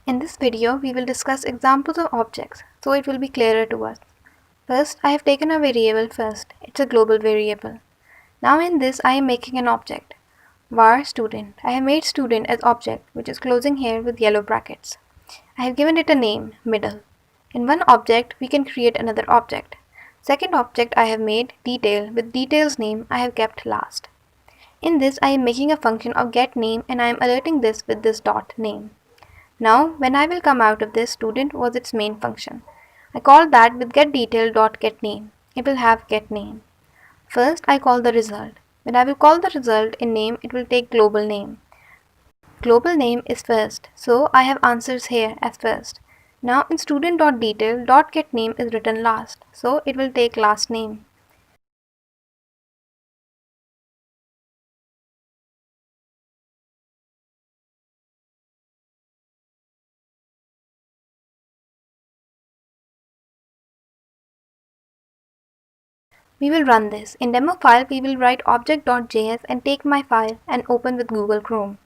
In this video, we will discuss examples of objects, so it will be clearer to us. First, I have taken a variable first. It's a global variable. Now in this, I am making an object. var student. I have made student as object, which is closing here with yellow brackets. I have given it a name, middle. In one object, we can create another object. Second object I have made, detail, with detail's name I have kept last. In this, I am making a function of getName and I am alerting this with this dot name. Now, when I will come out of this, student was its main function. I call that with getDetail.getName. It will have getName. First, I call the result. When I will call the result in name, it will take global name. Global name is first, so I have answers here as first. Now in student.detail.getName is written last, so it will take last name. We will run this. In demo file, we will write object.js and take my file and open with Google Chrome.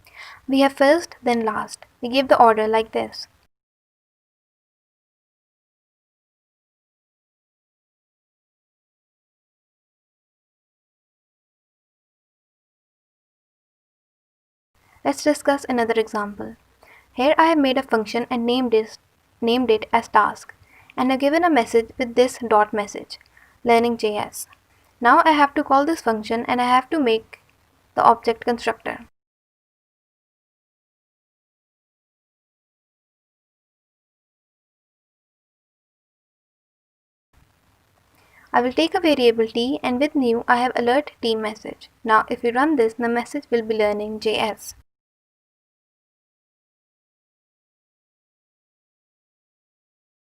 We have first, then last. We give the order like this. Let's discuss another example. Here I have made a function and named it as task and have given a message with this dot message, learning.js. Now I have to call this function and I have to make the object constructor. I will take a variable t and with new I have alert t message. Now if we run this, the message will be learning.js.